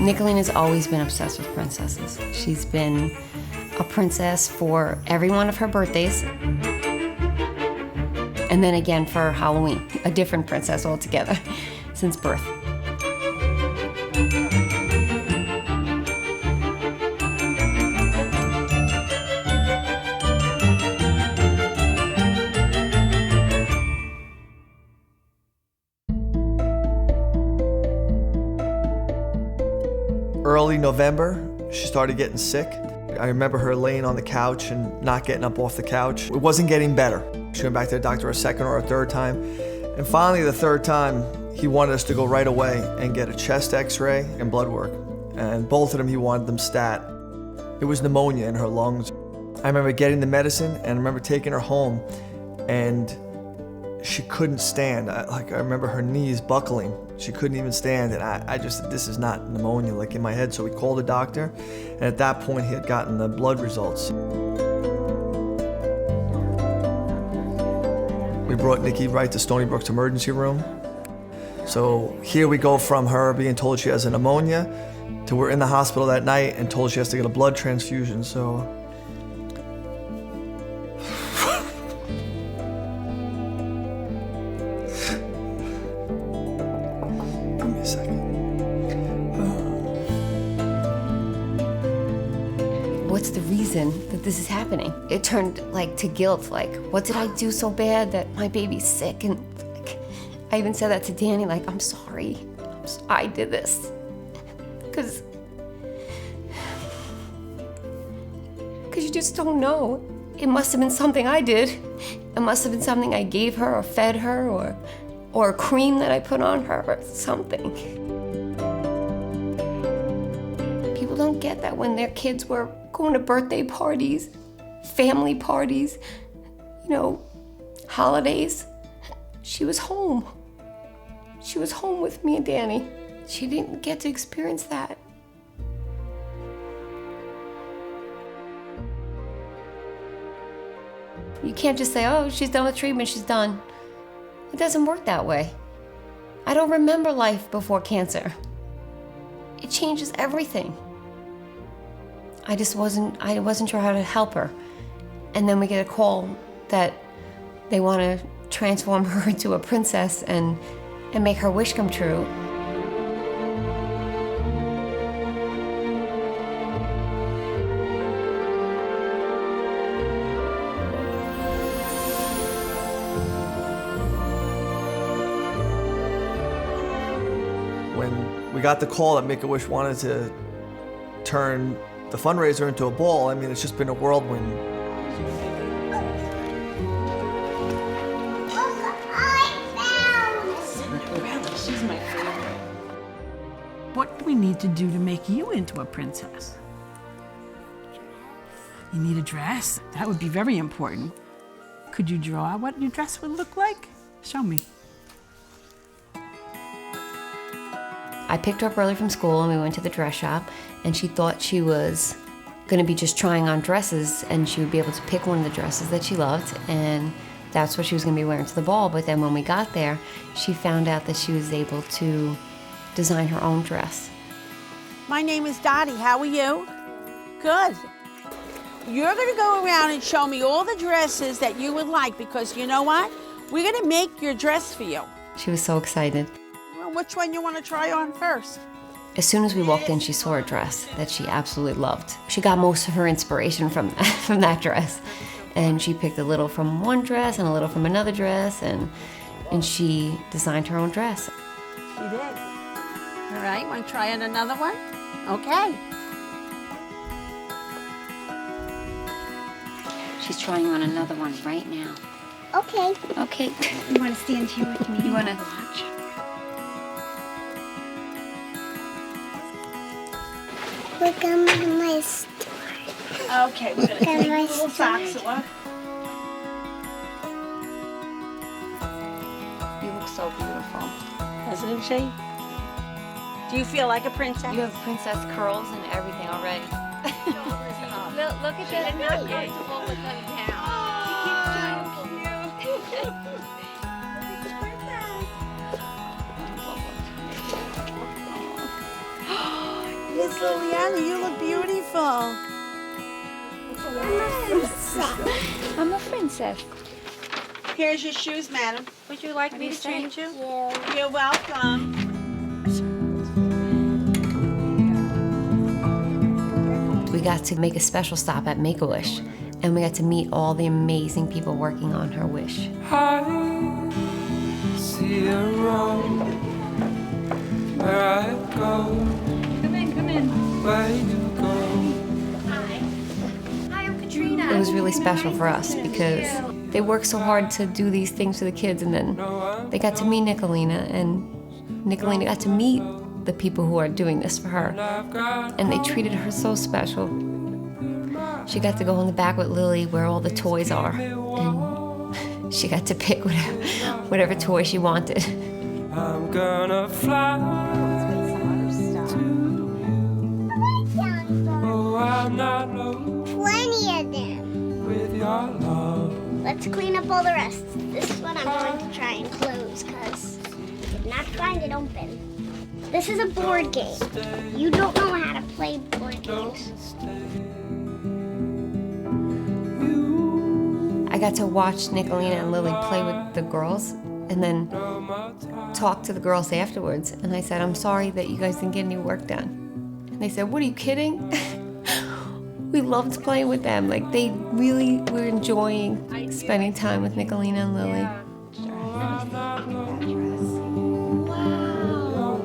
Nikolina's always been obsessed with princesses. She's been a princess for every one of her birthdays. And then again for Halloween, a different princess altogether since birth. Early November, she started getting sick. I remember her laying on the couch and not getting up off the couch. It wasn't getting better. She went back to the doctor a second or a third time. And finally, the third time, he wanted us to go right away and get a chest x-ray and blood work. And both of them, he wanted them stat. It was pneumonia in her lungs. I remember getting the medicine and I remember taking her home and she couldn't stand. I remember her knees buckling. She couldn't even stand, and I just said, this is not pneumonia, like in my head. So we called the doctor, and at that point he had gotten the blood results. We brought Nikki right to Stony Brook's emergency room. So here we go from her being told she has a pneumonia to we're in the hospital that night and told she has to get a blood transfusion. So What's the reason that this is happening? It turned to guilt, what did I do so bad that my baby's sick? And I even said that to Danny, I'm sorry, I did this. Because you just don't know. It must have been something I did. It must have been something I gave her or fed her or a cream that I put on her or something. People don't get that when their kids were going to birthday parties, family parties, holidays. She was home. She was home with me and Danny. She didn't get to experience that. You can't just say, oh, she's done with treatment, she's done. It doesn't work that way. I don't remember life before cancer. It changes everything. I wasn't sure how to help her. And then we get a call that they want to transform her into a princess and make her wish come true. when we got the call that Make-A-Wish wanted to turn the fundraiser into a ball, I mean, it's just been a whirlwind. She's my favorite. What do we need to do to make you into a princess? You need a dress? That would be very important. Could you draw what your dress would look like? Show me. I picked her up early from school and we went to the dress shop, and she thought she was gonna be just trying on dresses and she would be able to pick one of the dresses that she loved, and that's what she was gonna be wearing to the ball. But then when we got there, she found out that she was able to design her own dress. My name is Dottie. How are you? Good. You're gonna go around and show me all the dresses that you would like, because you know what? We're gonna make your dress for you. She was so excited. Well, which one you wanna try on first? As soon as we walked in, she saw a dress that she absolutely loved. She got most of her inspiration from that dress. And she picked a little from one dress and a little from another dress, and she designed her own dress. She did. All right, wanna try on another one? Okay. She's trying on another one right now. Okay. Okay. You want to stand here with me? You want to watch? Look at my store. Okay, we're gonna take the little socks off. You look so beautiful. Hasn't she? Do you feel like a princess? You have princess curls and everything already. Look at that. I'm not comfortable with them down. Miss Liliana, you look beautiful. I'm a princess. Here's your shoes, madam. Would you like me to change you? You're welcome. We got to make a special stop at Make-A-Wish, and we got to meet all the amazing people working on her wish. I see a road where I go. Come in. Where you go. Hi, I'm Katrina. It was really special for us because they worked so hard to do these things for the kids, and then they got to meet Nikolina, and Nikolina got to meet the people who are doing this for her, and they treated her so special. She got to go in the back with Lily where all the toys are, and she got to pick whatever toy she wanted. I'm gonna fly. Oh, I'm not alone Plenty of them. with your love. Let's clean up all the rest. This is what I'm going to try and close because I did not find it open. This is a board game. You don't know how to play board games. I got to watch Nikolina and Lily play with the girls and then talk to the girls afterwards. And I said, I'm sorry that you guys didn't get any work done. And they said, what, are you kidding? We loved playing with them. Like, they really were enjoying spending time with Nikolina and Lily. Wow.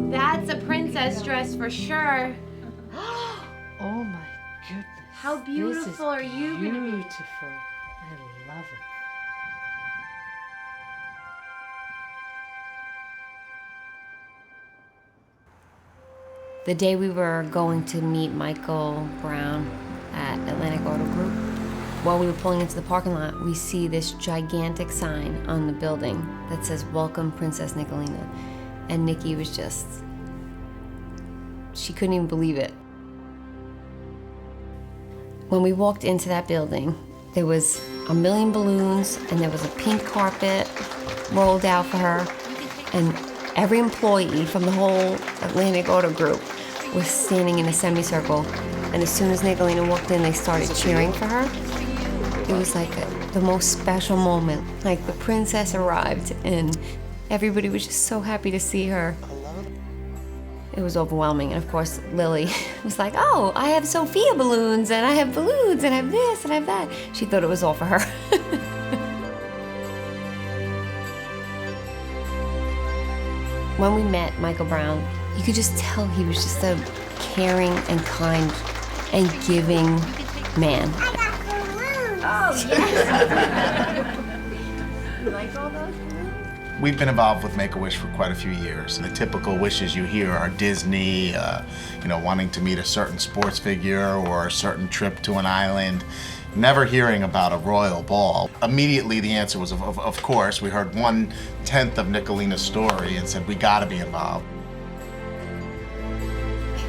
That's a princess dress for sure. Oh my goodness. How beautiful are you gonna be? Beautiful. I love it. The day we were going to meet Michael Brown at Atlantic Auto Group, while we were pulling into the parking lot, we see this gigantic sign on the building that says, Welcome, Princess Nikolina. And Nikki was just, she couldn't even believe it. When we walked into that building, there was a million balloons and there was a pink carpet rolled out for her. And every employee from the whole Atlantic Auto Group was standing in a semicircle. And as soon as Nikolina walked in, they started cheering for her. It was like the most special moment. Like, the princess arrived and everybody was just so happy to see her. It was overwhelming. And of course, Lily was like, oh, I have Sophia balloons and I have balloons and I have this and I have that. She thought it was all for her. When we met Michael Brown, you could just tell he was just a caring and kind and giving man. I got balloons. Oh, yes. You like all those? We've been involved with Make-A-Wish for quite a few years. The typical wishes you hear are Disney, wanting to meet a certain sports figure or a certain trip to an island. Never hearing about a royal ball. Immediately the answer was, of course. We heard 1/10 of Nikolina's story and said, we gotta be involved.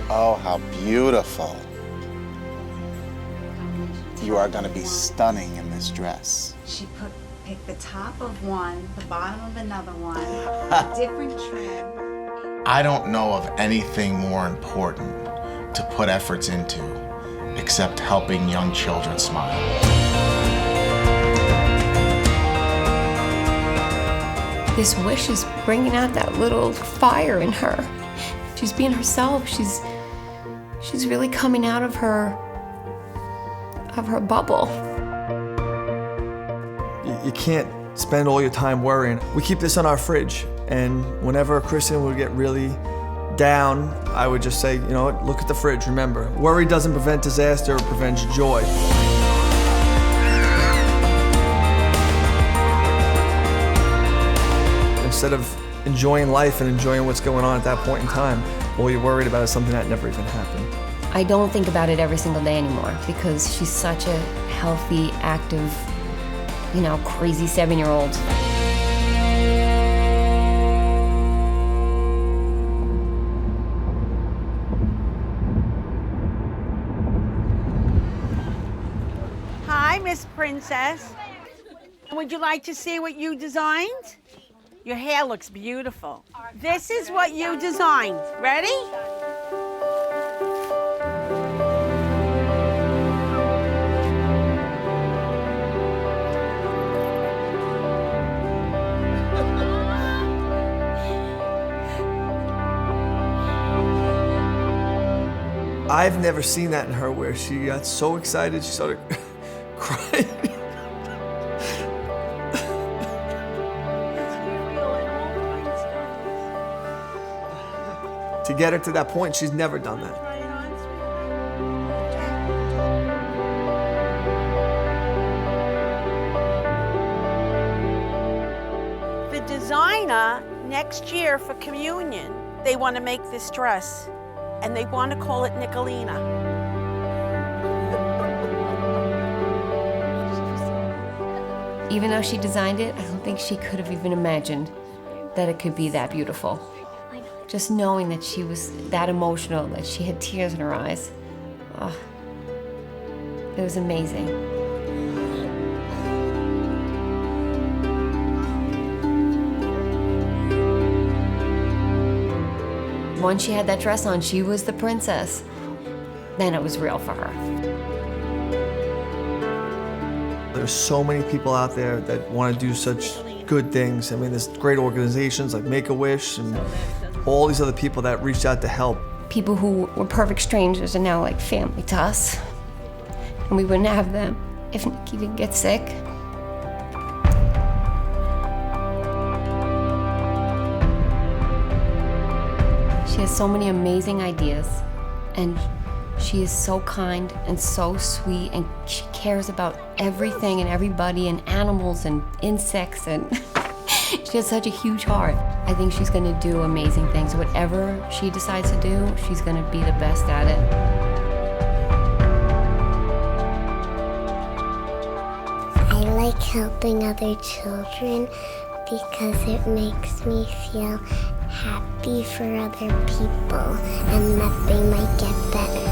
Oh, how beautiful. You are gonna be stunning in this dress. She picked the top of one, the bottom of another one, a different trim. I don't know of anything more important to put efforts into except helping young children smile. This wish is bringing out that little fire in her. She's being herself. She's really coming out of her bubble. You can't spend all your time worrying. We keep this on our fridge, and whenever Kristen would get really down, I would just say, you know what, look at the fridge, remember, worry doesn't prevent disaster, it prevents joy. Instead of enjoying life and enjoying what's going on at that point in time, all you're worried about is something that never even happened. I don't think about it every single day anymore because she's such a healthy, active, crazy 7-year-old. Hi, Miss Princess. Would you like to see what you designed? Your hair looks beautiful. This is what you designed. Ready? I've never seen that in her where she got so excited she started crying. To get her to that point, she's never done that. The designer, next year for communion, they want to make this dress, and they want to call it Nikolina. Even though she designed it, I don't think she could have even imagined that it could be that beautiful. Just knowing that she was that emotional, that she had tears in her eyes. Oh, it was amazing. Once she had that dress on, she was the princess. Then it was real for her. There's so many people out there that want to do such good things. I mean, there's great organizations like Make-A-Wish and all these other people that reached out to help. People who were perfect strangers are now like family to us. And we wouldn't have them if Nikki didn't get sick. She has so many amazing ideas, and she is so kind and so sweet, and she cares about everything and everybody and animals and insects, and she has such a huge heart. I think she's gonna do amazing things. Whatever she decides to do, she's gonna be the best at it. I like helping other children because it makes me feel happy for other people and that they might get better.